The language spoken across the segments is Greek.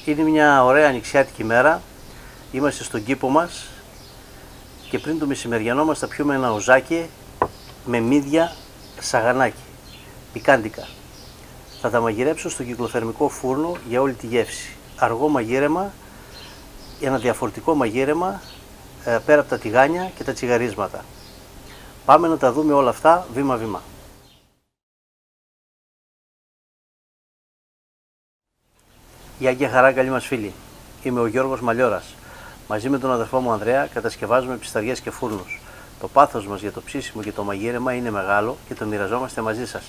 Είναι μια ωραία ανοιξιάτικη μέρα, είμαστε στον κήπο μας και πριν το μεσημεριανό μας θα πιούμε ένα οζάκι με μύδια σαγανάκι, πικάντικα. Θα τα μαγειρέψω στο κυκλοθερμικό φούρνο για όλη τη γεύση. Αργό μαγείρεμα, ένα διαφορετικό μαγείρεμα πέρα από τα τηγάνια και τα τσιγαρίσματα. Πάμε να τα δούμε όλα αυτά βήμα-βήμα. Γεια και χαρά, καλοί μας φίλοι. Είμαι ο Γιώργος Μαλιώρας. Μαζί με τον αδερφό μου Ανδρέα κατασκευάζουμε πισταριές και φούρνους. Το πάθος μας για το ψήσιμο και το μαγείρεμα είναι μεγάλο και το μοιραζόμαστε μαζί σας.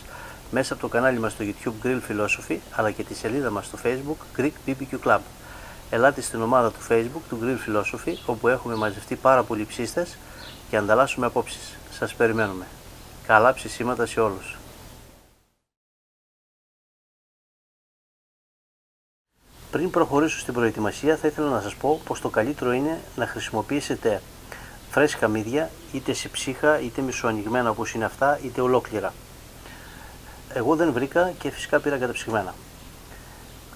Μέσα από το κανάλι μας στο YouTube Grill Philosophy, αλλά και τη σελίδα μας στο Facebook Greek BBQ Club. Ελάτε στην ομάδα του Facebook του Grill Philosophy, όπου έχουμε μαζευτεί πάρα πολλοί ψήστες και ανταλλάσσουμε απόψεις. Σας περιμένουμε. Καλά ψησίματα σε όλους. Πριν προχωρήσω στην προετοιμασία, θα ήθελα να σας πω πως το καλύτερο είναι να χρησιμοποιήσετε φρέσκα μύδια, είτε σε ψύχα, είτε μισοανοιγμένα όπως είναι αυτά, είτε ολόκληρα. Εγώ δεν βρήκα και φυσικά πήρα καταψυγμένα.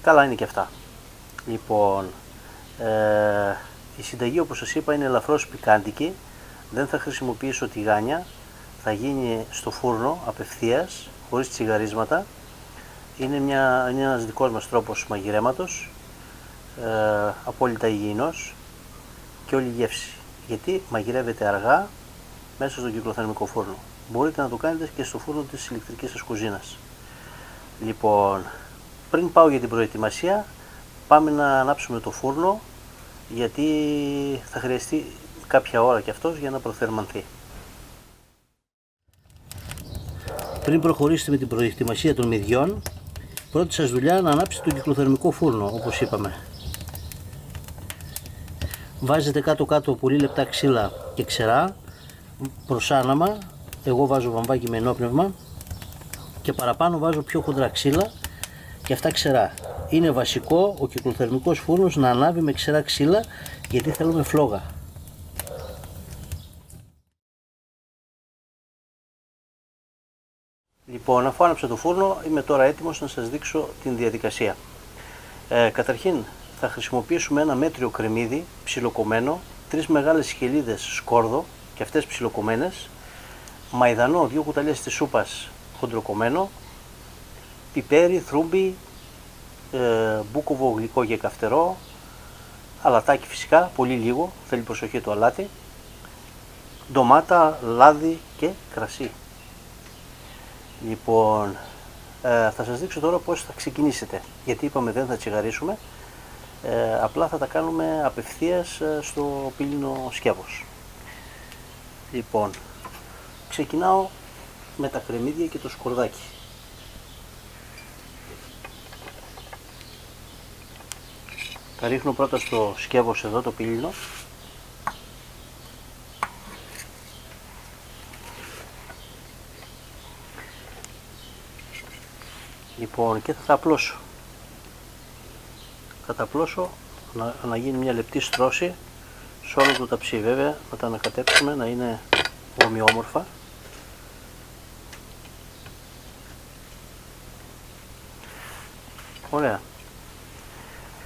Καλά είναι και αυτά. Λοιπόν, η συνταγή όπως σας είπα είναι ελαφρώς πικάντικη, δεν θα χρησιμοποιήσω τηγάνια, θα γίνει στο φούρνο απευθείας, χωρίς τσιγαρίσματα. Είναι ένας δικός μας τρόπος μαγειρέματος, απόλυτα υγιεινός και όλη γεύση. Γιατί μαγειρεύεται αργά μέσα στο κυκλοθερμικό φούρνο. Μπορείτε να το κάνετε και στο φούρνο της ηλεκτρικής σας κουζίνας. Λοιπόν, πριν πάω για την προετοιμασία, πάμε να ανάψουμε το φούρνο, γιατί θα χρειαστεί κάποια ώρα και αυτός για να προθερμανθεί. Πριν προχωρήσετε με την προετοιμασία των μυδιών, πρώτη σας δουλειά να ανάψετε το κυκλοθερμικό φούρνο, όπως είπαμε. Βάζετε κάτω-κάτω πολύ λεπτά ξύλα και ξερά, προς άναμα. Εγώ βάζω βαμβάκι με ενόπνευμα και παραπάνω βάζω πιο χοντρά ξύλα και αυτά ξερά. Είναι βασικό ο κυκλοθερμικός φούρνος να ανάβει με ξερά ξύλα, γιατί θέλουμε φλόγα. Λοιπόν, αφού άναψα το φούρνο, είμαι τώρα έτοιμος να σας δείξω την διαδικασία. Καταρχήν θα χρησιμοποιήσουμε ένα μέτριο κρεμμύδι ψιλοκομμένο, 3 μεγάλες σκελίδες σκόρδο και αυτές ψιλοκομμένες, μαϊδανό 2 κουταλιές της σούπας χοντροκομμένο, πιπέρι, θρούμπι, μπούκοβο γλυκό και καυτερό, αλατάκι φυσικά, πολύ λίγο, θέλει προσοχή το αλάτι, ντομάτα, λάδι και κρασί. Λοιπόν, θα σας δείξω τώρα πώς θα ξεκινήσετε, γιατί είπαμε δεν θα τσιγαρίσουμε, απλά θα τα κάνουμε απευθείας στο πύλινο σκεύος. Λοιπόν, ξεκινάω με τα κρεμμύδια και το σκορδάκι. Τα ρίχνω πρώτα στο σκεύος εδώ το πύλινο. Λοιπόν, και θα τα απλώσω. Θα τα απλώσω να γίνει μια λεπτή στρώση σε όλο το ταψί. Βέβαια, να τα ανακατέψουμε να είναι ομοιόμορφα. Ωραία.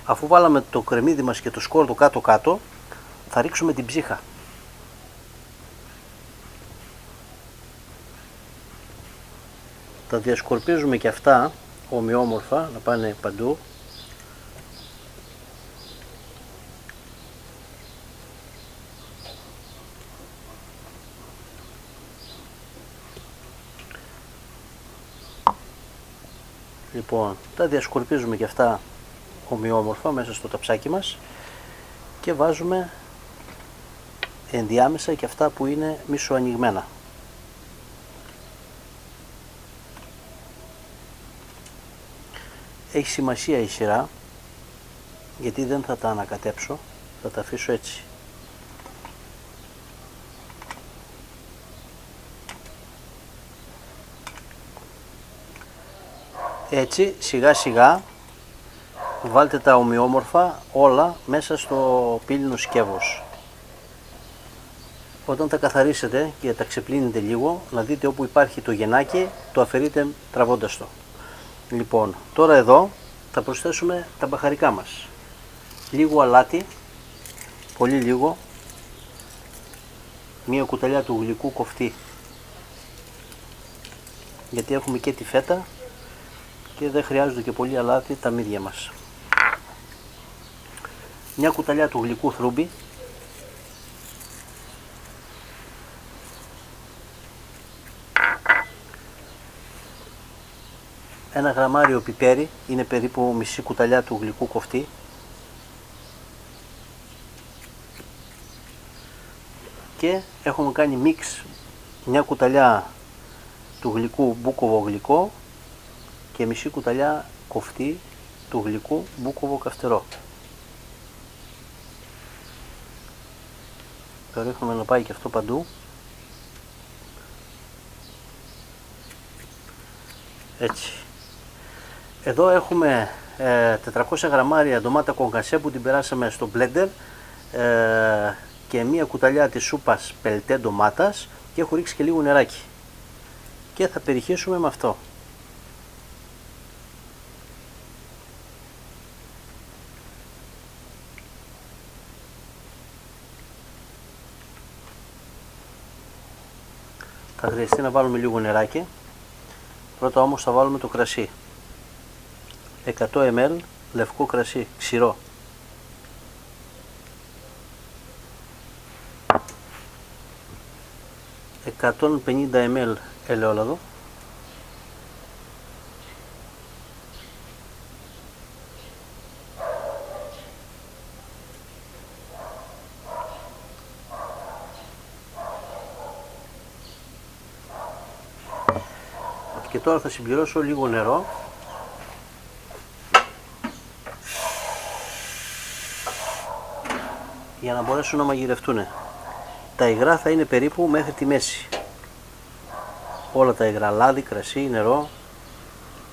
Αφού βάλαμε το κρεμμύδι μας και το σκόρδο κάτω-κάτω, θα ρίξουμε την ψύχα. Τα διασκορπίζουμε και αυτά ομοιόμορφα, να πάνε παντού. Λοιπόν, τα διασκορπίζουμε και αυτά ομοιόμορφα μέσα στο ταψάκι μας και βάζουμε ενδιάμεσα και αυτά που είναι μισοανοιγμένα. Έχει σημασία η σειρά, γιατί δεν θα τα ανακατέψω, θα τα αφήσω έτσι. Έτσι σιγά σιγά βάλτε τα ομοιόμορφα όλα μέσα στο πύλινο σκεύος. Όταν τα καθαρίσετε και τα ξεπλύνετε λίγο, να δείτε όπου υπάρχει το γεννάκι, το αφαιρείτε τραβώντας το. Λοιπόν, τώρα εδώ θα προσθέσουμε τα μπαχαρικά μας. λίγο αλάτι, πολύ λίγο, μία κουταλιά του γλυκού κοφτή, γιατί έχουμε και τη φέτα και δεν χρειάζονται και πολύ αλάτι τα μύδια μας. Μια κουταλιά του γλυκού θρούμπι, ένα γραμμάριο πιπέρι, είναι περίπου μισή κουταλιά του γλυκού κοφτή, και έχουμε κάνει μίξ μια κουταλιά του γλυκού μπούκοβο γλυκό και μισή κουταλιά κοφτή του γλυκού μπούκοβο καυτερό. Το ρίχνουμε να πάει και αυτό παντού. Έτσι. Εδώ έχουμε 400 γραμμάρια ντομάτα κονκασέ που την περάσαμε στο blender και μία κουταλιά της σούπας πελτέ ντομάτας και έχω ρίξει και λίγο νεράκι. Και θα περιχύσουμε με αυτό. Θα χρειαστεί να βάλουμε λίγο νεράκι. Πρώτα όμως θα βάλουμε το κρασί. 100 ml λευκό κρασί, ξηρό. 150 ml ελαιόλαδο. 1 και τώρα θα συμπληρώσω λίγο νερό. Για να μπορέσουν να μαγειρευτούν. Τα υγρά θα είναι περίπου μέχρι τη μέση. Όλα τα υγρά, λάδι, κρασί, νερό,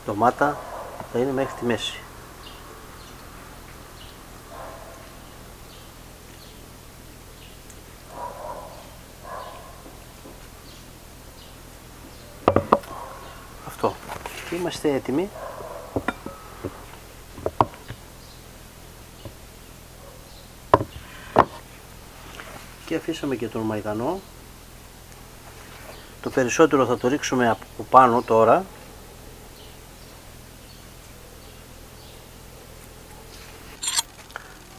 ντομάτα, θα είναι μέχρι τη μέση. Αυτό. Και είμαστε έτοιμοι. Και αφήσαμε και τον μαϊδανό. Το περισσότερο θα το ρίξουμε από πάνω τώρα.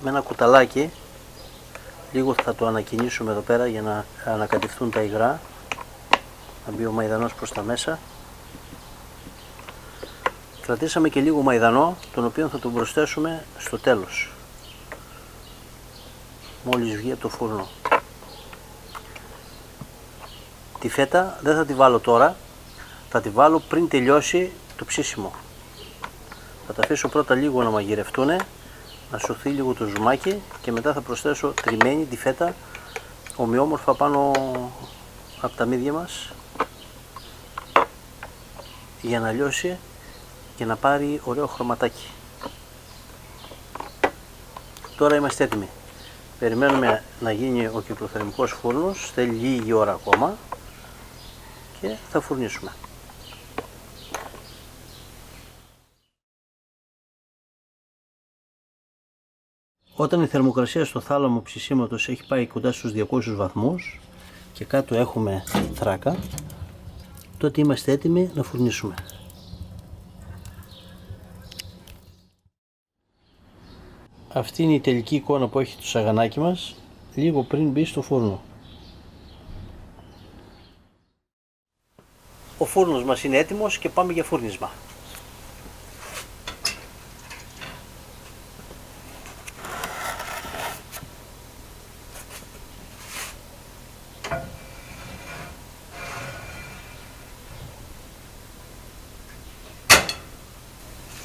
Με ένα κουταλάκι. Λίγο θα το ανακοινήσουμε εδώ πέρα για να ανακατευθούν τα υγρά. Να μπει ο μαϊδανός προς τα μέσα. Κρατήσαμε και λίγο μαϊδανό, τον οποίο θα τον προσθέσουμε στο τέλος. Μόλις βγει από το φούρνο. Τη φέτα δεν θα τη βάλω τώρα, θα τη βάλω πριν τελειώσει το ψήσιμο. Θα τα αφήσω πρώτα λίγο να μαγειρευτούν, να σωθεί λίγο το ζουμάκι και μετά θα προσθέσω τριμμένη τη φέτα ομοιόμορφα πάνω από τα μύδια μας για να λιώσει και να πάρει ωραίο χρωματάκι. Τώρα είμαστε έτοιμοι. Περιμένουμε να γίνει ο κυκλοθερμικός φούρνος, θέλει λίγη ώρα ακόμα και θα φουρνίσουμε. Όταν η θερμοκρασία στο θάλαμο ψησίματος έχει πάει κοντά στους 200 βαθμούς και κάτω έχουμε θράκα, τότε είμαστε έτοιμοι να φουρνίσουμε. Αυτή είναι η τελική εικόνα που έχει το σαγανάκι μας λίγο πριν μπει στο φούρνο. Ο φούρνος μας είναι έτοιμος και πάμε για φούρνισμα.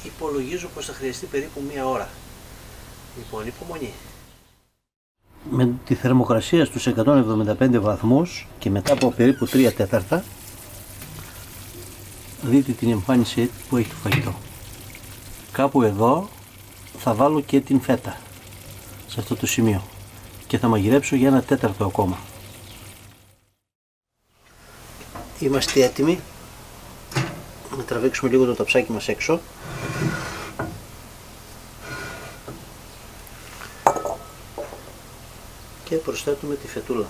Υπολογίζω πως θα χρειαστεί περίπου μία ώρα. Λοιπόν, υπομονή. Με τη θερμοκρασία στους 175 βαθμούς και μετά από περίπου 3 τέταρτα δείτε την εμφάνιση που έχει το φαγητό. Κάπου εδώ θα βάλω και την φέτα σε αυτό το σημείο και θα μαγειρέψω για 1 τέταρτο ακόμα. Είμαστε έτοιμοι να τραβήξουμε λίγο το ταψάκι μας έξω. και προσθέτουμε τη φετούλα.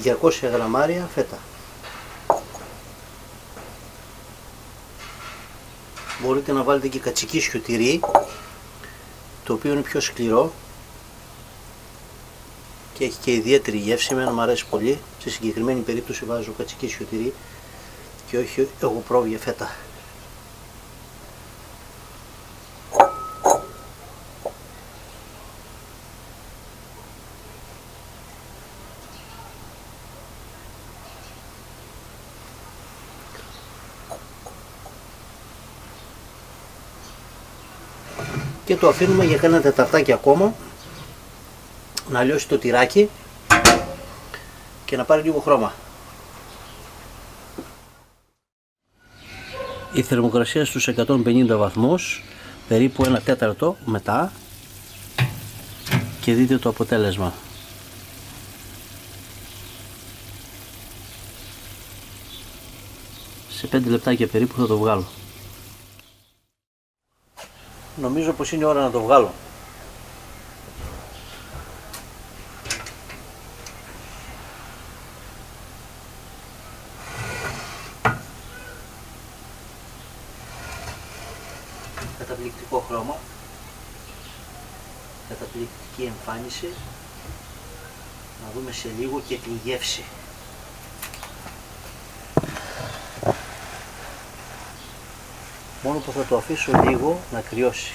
...200 γραμμάρια φέτα. Μπορείτε να βάλετε και κατσικίσιο τυρί, το οποίο είναι πιο σκληρό και έχει και ιδιαίτερη γεύση. Εμένα μου αρέσει πολύ. Σε συγκεκριμένη περίπτωση βάζω κατσικίσιο τυρί και όχι εγωπρόβια φέτα. Και το αφήνουμε για κάνα τεταρτάκι ακόμα να λιώσει το τυράκι και να πάρει λίγο χρώμα. Η θερμοκρασία στους 150 βαθμούς, περίπου 1 τέταρτο μετά, και δείτε το αποτέλεσμα. Σε 5 λεπτάκια περίπου θα το βγάλω. Νομίζω πως είναι ώρα να το βγάλω. Καταπληκτικό χρώμα, καταπληκτική εμφάνιση. Να δούμε σε λίγο και την γεύση. Μόνο που θα το αφήσω λίγο να κρυώσει.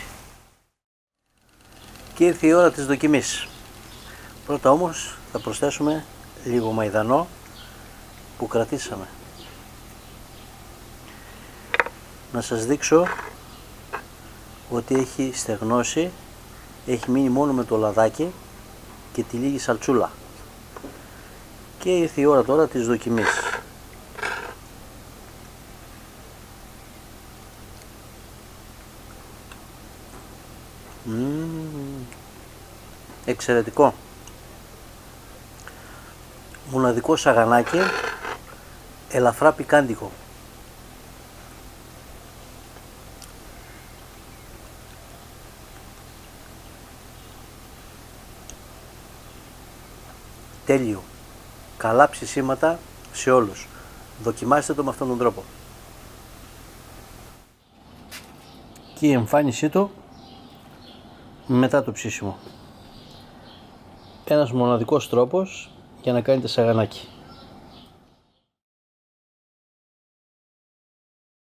Και ήρθε η ώρα της δοκιμής. Πρώτα όμως θα προσθέσουμε λίγο μαϊδανό που κρατήσαμε. Να σας δείξω ότι έχει στεγνώσει, έχει μείνει μόνο με το λαδάκι και τη λίγη σαλτσούλα. Και ήρθε η ώρα τώρα της δοκιμής. Εξαιρετικό. Μοναδικό σαγανάκι, ελαφρά πικάντικο. Τέλειο. Καλά ψησίματα σε όλους. Δοκιμάστε το με αυτόν τον τρόπο. Και η εμφάνισή του μετά το ψήσιμο. Ένας μοναδικός τρόπος για να κάνετε σαγανάκι.